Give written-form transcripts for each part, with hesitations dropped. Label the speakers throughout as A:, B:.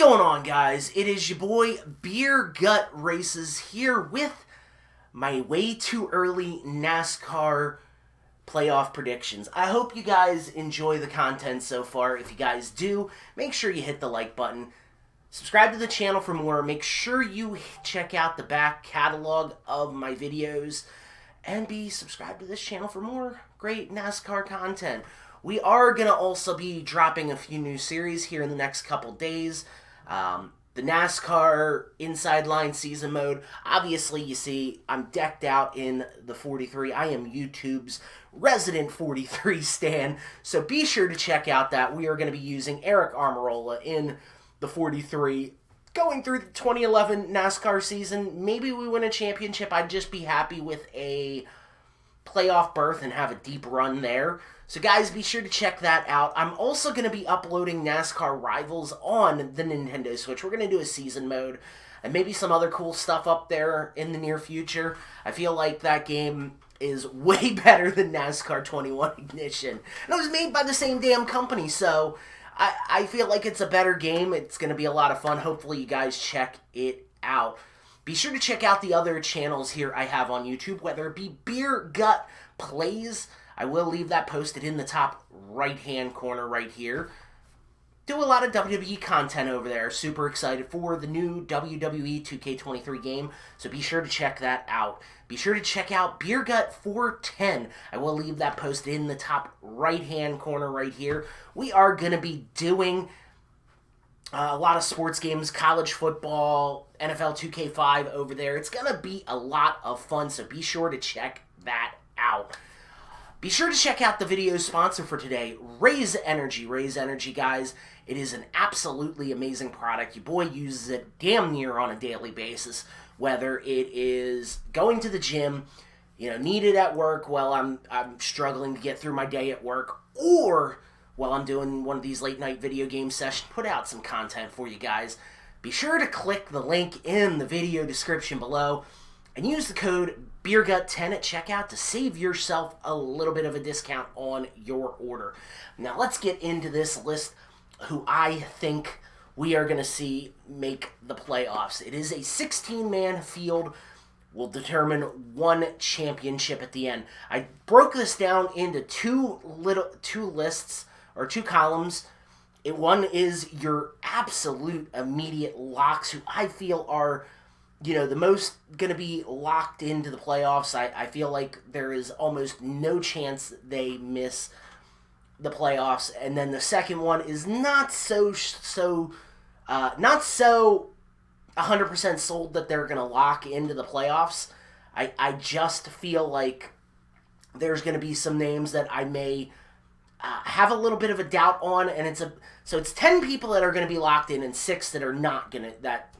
A: going on, guys? It is your boy Beer Gut Races here with my way too early NASCAR playoff predictions. I hope you guys enjoy the content so far. If you guys do, make sure you hit the like button. Subscribe to the channel for more. Make sure you check out the back catalog of my videos. And be subscribed to this channel for more great NASCAR content. We are going to also be dropping a few new series here in the next couple days. The NASCAR Inside Line Season Mode. Obviously, you see, I'm decked out in the 43. I am YouTube's resident 43 stan. So be sure to check out that. We are going to be using Eric Almirola in the 43. Going through the 2011 NASCAR season, maybe we win a championship. I'd just be happy with a playoff berth and have a deep run there. So guys, be sure to check that out. I'm also going to be uploading NASCAR Rivals on the Nintendo Switch. We're going to do a season mode and maybe some other cool stuff up there in the near future. I feel like that game is way better than NASCAR 21 Ignition. And it was made by the same damn company, so I feel like it's a better game. It's going to be a lot of fun. Hopefully you guys check it out. Be sure to check out the other channels here I have on YouTube, whether it be Beer Gut Plays. I will leave that posted in the top right-hand corner right here. Do a lot of WWE content over there. Super excited for the new WWE 2K23 game, so be sure to check that out. Be sure to check out Beer Gut 410. I will leave that posted in the top right-hand corner right here. We are going to be doing a lot of sports games, college football, NFL 2K5 over there. It's going to be a lot of fun, so be sure to check that out. Be sure to check out the video sponsor for today, Raze Energy. Raze Energy, guys, it is an absolutely amazing product. Your boy uses it damn near on a daily basis, whether it is going to the gym, need it at work while I'm struggling to get through my day at work, or while I'm doing one of these late night video game sessions, put out some content for you guys. Be sure to click the link in the video description below and use the code BeerGut10 at checkout to save yourself a little bit of a discount on your order. Now let's get into this list who I think we are going to see make the playoffs. It is a 16-man field. Will determine one championship at the end. I broke this down into two lists or two columns. One is your absolute immediate locks, who I feel are the most going to be locked into the playoffs. I feel like there is almost no chance they miss the playoffs. And then the second one is not so 100% sold that they're going to lock into the playoffs. I just feel like there's going to be some names that I may have a little bit of a doubt on, and it's 10 people that are going to be locked in and 6 that are not going to that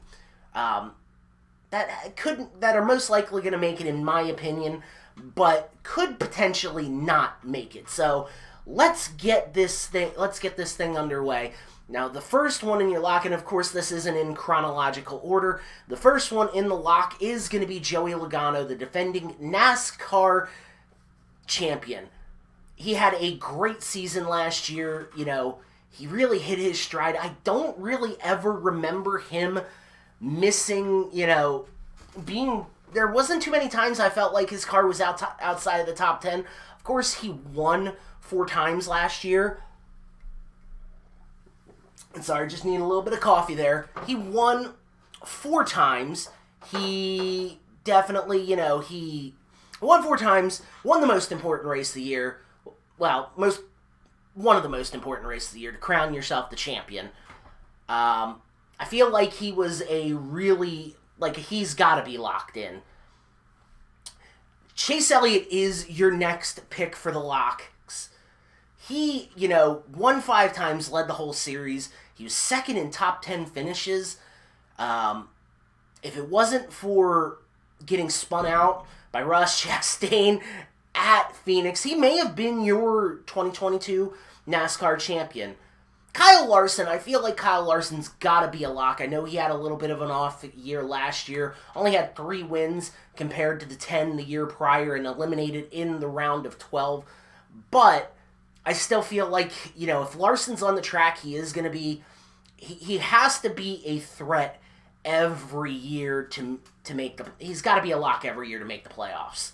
A: are most likely going to make it, in my opinion, but could potentially not make it. So let's get this thing underway. Now, the first one in your lock, and of course this isn't in chronological order, the first one in the lock is going to be Joey Logano, the defending NASCAR champion. He had a great season last year. He really hit his stride. I don't really ever remember him missing, there wasn't too many times I felt like his car was outside of the top 10. Of course, he won 4 times last year. Sorry, just need a little bit of coffee there. He won 4 times. He definitely, he won 4 times, won the most important race of the year. Well, one of the most important races of the year, to crown yourself the champion. I feel like he was he's got to be locked in. Chase Elliott is your next pick for the locks. He, won 5 times, led the whole series. He was second in top 10 finishes. If it wasn't for getting spun out by Ross Chastain at Phoenix, he may have been your 2022 NASCAR champion. Kyle Larson, I feel like Kyle Larson's got to be a lock. I know he had a little bit of an off year last year. Only had 3 wins compared to the 10 the year prior and eliminated in the round of 12. But I still feel like, if Larson's on the track, he is going to be he has to be a threat every year to make the. He's got to be a lock every year to make the playoffs.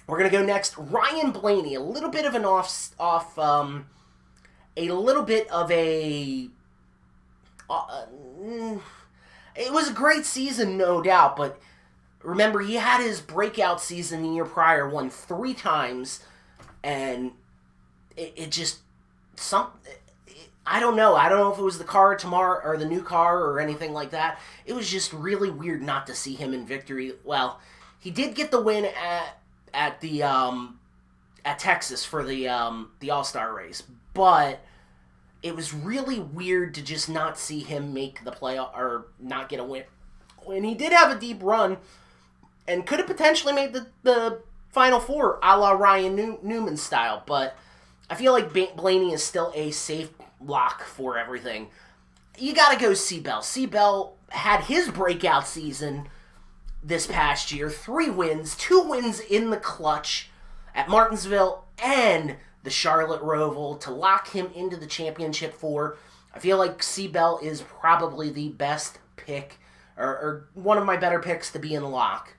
A: We're gonna go next. Ryan Blaney, a little bit of an a little bit of a. It was a great season, no doubt, but remember he had his breakout season the year prior, won 3 times, and it just I don't know. I don't know if it was the car tomorrow or the new car or anything like that. It was just really weird not to see him in victory. Well, he did get the win at Texas for the All-Star race, but it was really weird to just not see him make the playoff or not get a win. When he did have a deep run and could have potentially made the Final Four a la Ryan Newman style, but I feel like Blaney is still a safe lock for everything. You got to go Seabell. Seabell had his breakout season this past year. 3 wins, 2 wins in the clutch at Martinsville and the Charlotte Roval to lock him into the championship 4. I feel like Seabell is probably the best pick or one of my better picks to be in the lock.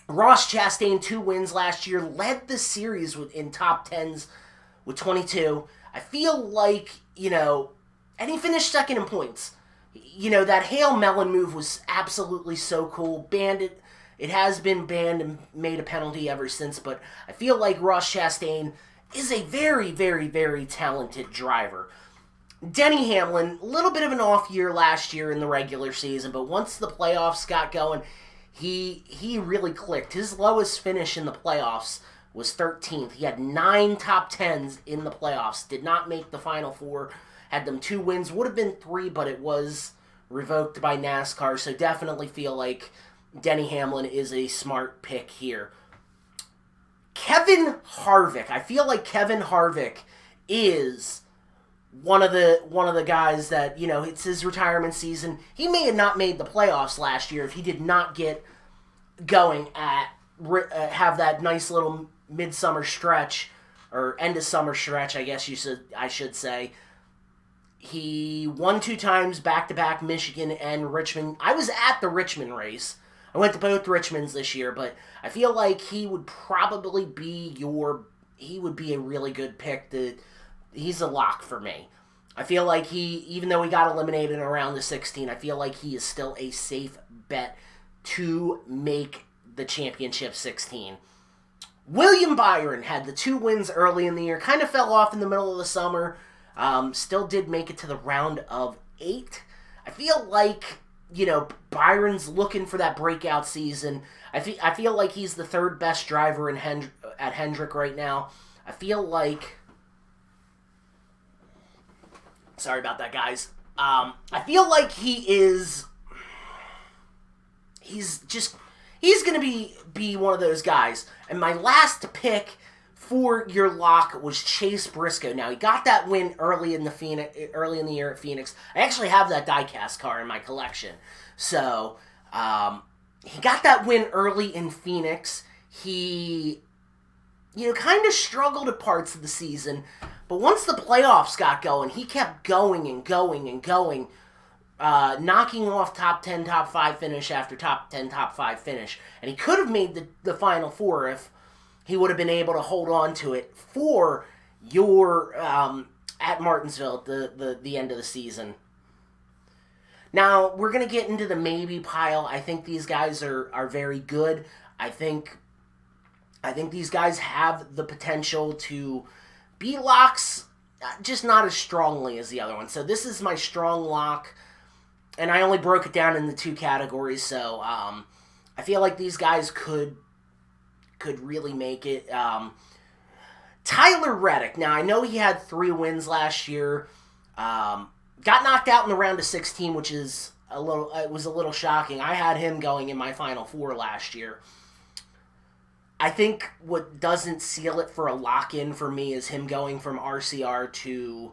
A: Ross Chastain, 2 wins last year, led the series in top 10s with 22. I feel like, and he finished second in points. That Hail Melon move was absolutely so cool. Banned it has been banned and made a penalty ever since, but I feel like Ross Chastain is a very, very, very talented driver. Denny Hamlin, a little bit of an off year last year in the regular season, but once the playoffs got going, he really clicked. His lowest finish in the playoffs was 13th. He had 9 top 10s in the playoffs, did not make the Final Four, had them 2 wins, would have been 3, but it was revoked by NASCAR, so definitely feel like Denny Hamlin is a smart pick here. Kevin Harvick. I feel like Kevin Harvick is one of the guys that, it's his retirement season. He may have not made the playoffs last year if he did not get going have that nice little midsummer stretch or end of summer stretch, I guess I should say. He won 2 times back-to-back, Michigan and Richmond. I was at the Richmond race. I went to both Richmonds this year, but I feel like he would probably be a really good pick. He's a lock for me. I feel like even though he got eliminated in around the 16, I feel like he is still a safe bet to make the championship 16. William Byron had the 2 wins early in the year, kind of fell off in the middle of the summer, still did make it to the round of 8. I feel like, Byron's looking for that breakout season. I feel like he's the 3rd best driver at Hendrick right now. I feel like... Sorry about that, guys. I feel like he's going to be one of those guys. And my last pick for your lock was Chase Briscoe. Now, he got that win early in the year at Phoenix. I actually have that diecast car in my collection. So, he got that win early in Phoenix. He, kind of struggled at parts of the season. But once the playoffs got going, he kept going and going and going, knocking off top 10, top 5 finish after top 10, top 5 finish. And he could have made the Final Four if he would have been able to hold on to it for your at Martinsville at the end of the season. Now, we're going to get into the maybe pile. I think these guys are very good. I think these guys have the potential to be locks, just not as strongly as the other one. So this is my strong lock, and I only broke it down into 2 categories. So I feel like these guys could really make it. Tyler Reddick. Now I know he had 3 wins last year. Got knocked out in the round of 16, which is a little shocking. I had him going in my Final Four last year. I think what doesn't seal it for a lock-in for me is him going from RCR to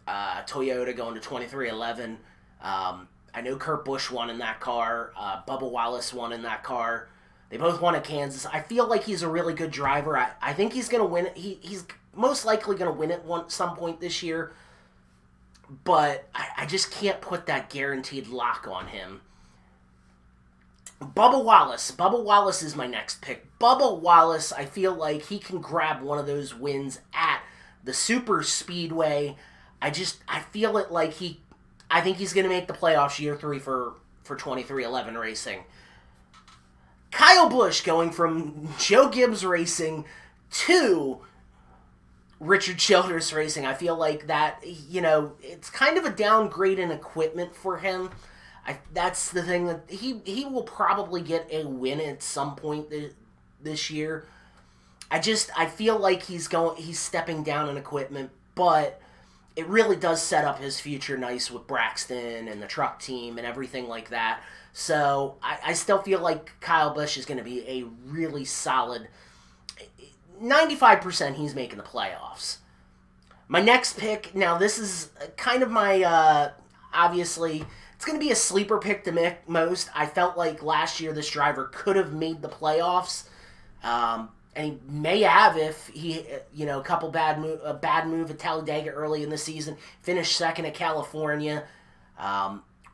A: Toyota, going to 2311. I know Kurt Busch won in that car. Bubba Wallace won in that car. They both won at Kansas. I feel like he's a really good driver. I think he's going to win it. He's most likely going to win it some point this year. but I just can't put that guaranteed lock on him. Bubba Wallace. Bubba Wallace is my next pick. Bubba Wallace, I feel like he can grab one of those wins at the super speedway. I feel it like I think he's going to make the playoffs year 3 for 2311 Racing. Kyle Busch going from Joe Gibbs Racing to Richard Childress Racing. I feel like that, it's kind of a downgrade in equipment for him. That's the thing, that he will probably get a win at some point this year. I feel like he's stepping down in equipment, but it really does set up his future nice with Braxton and the truck team and everything like that. So I still feel like Kyle Busch is going to be a really solid 95%. He's making the playoffs. My next pick, now this is kind of my obviously. It's going to be a sleeper pick to most. I felt like last year this driver could have made the playoffs, and he may have if he, a bad move at Talladega early in the season, finished second at California,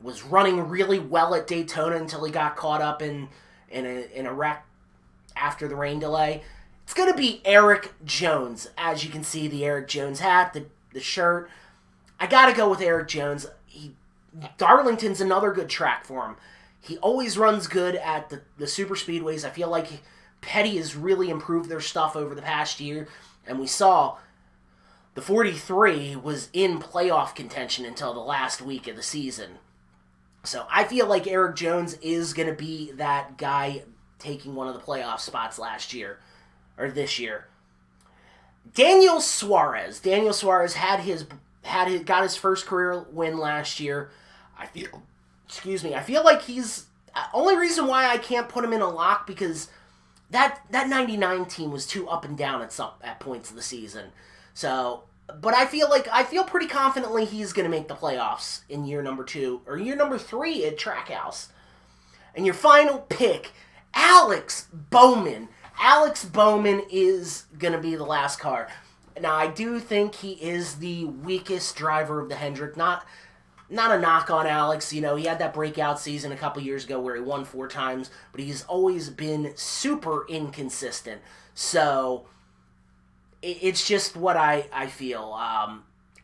A: was running really well at Daytona until he got caught up in a wreck after the rain delay. It's going to be Eric Jones. As you can see, the Eric Jones hat, the shirt. I got to go with Eric Jones. Darlington's another good track for him. He always runs good at the super speedways. I feel like Petty has really improved their stuff over the past year, and we saw the 43 was in playoff contention until the last week of the season. So I feel like Eric Jones is going to be that guy taking one of the playoff spots this year. Daniel Suarez. Daniel Suarez got his first career win last year. I feel like he's only reason why I can't put him in a lock because that 99 team was too up and down at points of the season. So, but I feel pretty confidently he's going to make the playoffs in year number 2 or year number 3 at Trackhouse. And your final pick, Alex Bowman. Alex Bowman is going to be the last car. Now, I do think he is the weakest driver of the Hendrick. Not a knock on Alex. He had that breakout season a couple years ago where he won 4 times, but he's always been super inconsistent. So, it's just what I feel.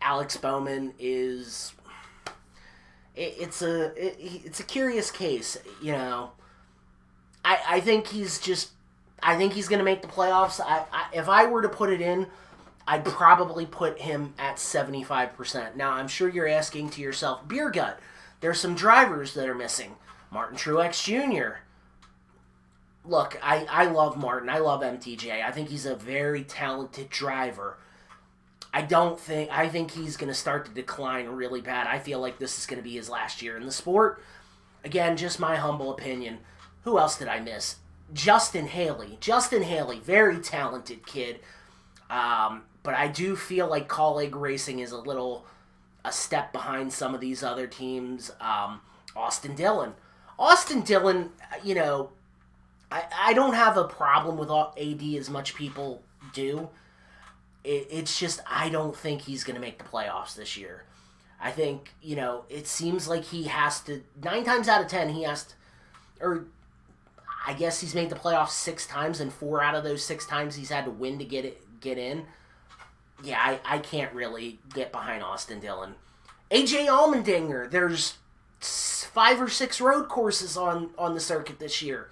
A: Alex Bowman is... It's a curious case, I think he's going to make the playoffs. If I were to put it in, I'd probably put him at 75%. Now, I'm sure you're asking to yourself, Beer Gut, there's some drivers that are missing. Martin Truex Jr. Look, I love Martin. I love MTJ. I think he's a very talented driver. I think he's going to start to decline really bad. I feel like this is going to be his last year in the sport. Again, just my humble opinion. Who else did I miss? Justin Haley. Justin Haley, very talented kid. But I do feel like Colleague Racing is a step behind some of these other teams. Austin Dillon. Austin Dillon, I don't have a problem with AD as much people do. It's just I don't think he's going to make the playoffs this year. I think, it seems like he has to, 9 times out of 10, he has to, or I guess he's made the playoffs 6 times, and 4 out of those 6 times he's had to win to get in. Yeah, I can't really get behind Austin Dillon. AJ Allmendinger, there's 5 or 6 road courses on the circuit this year.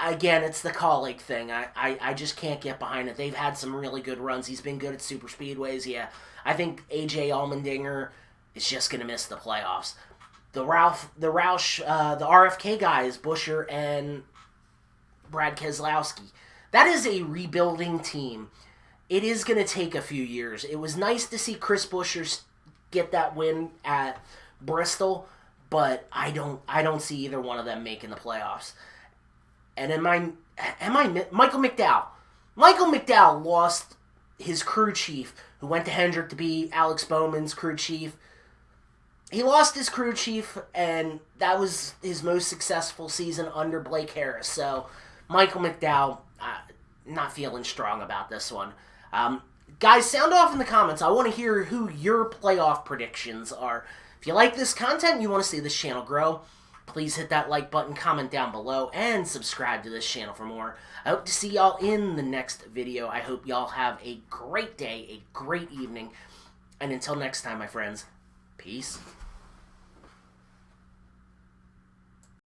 A: Again, it's the Colleague thing. I just can't get behind it. They've had some really good runs. He's been good at super speedways. Yeah, I think AJ Allmendinger is just going to miss the playoffs. The RFK guys, Buescher and Brad Keselowski. That is a rebuilding team. It is going to take a few years. It was nice to see Chris Buescher get that win at Bristol, but I don't see either one of them making the playoffs. And Michael McDowell. Michael McDowell lost his crew chief, who went to Hendrick to be Alex Bowman's crew chief. He lost his crew chief, and that was his most successful season under Blake Harris. So, Michael McDowell, not feeling strong about this one. Guys, sound off in the comments. I want to hear who your playoff predictions are. If you like this content and you want to see this channel grow, please hit that like button, comment down below, and subscribe to this channel for more. I hope to see y'all in the next video. I hope y'all have a great day, a great evening. And until next time, my friends, peace.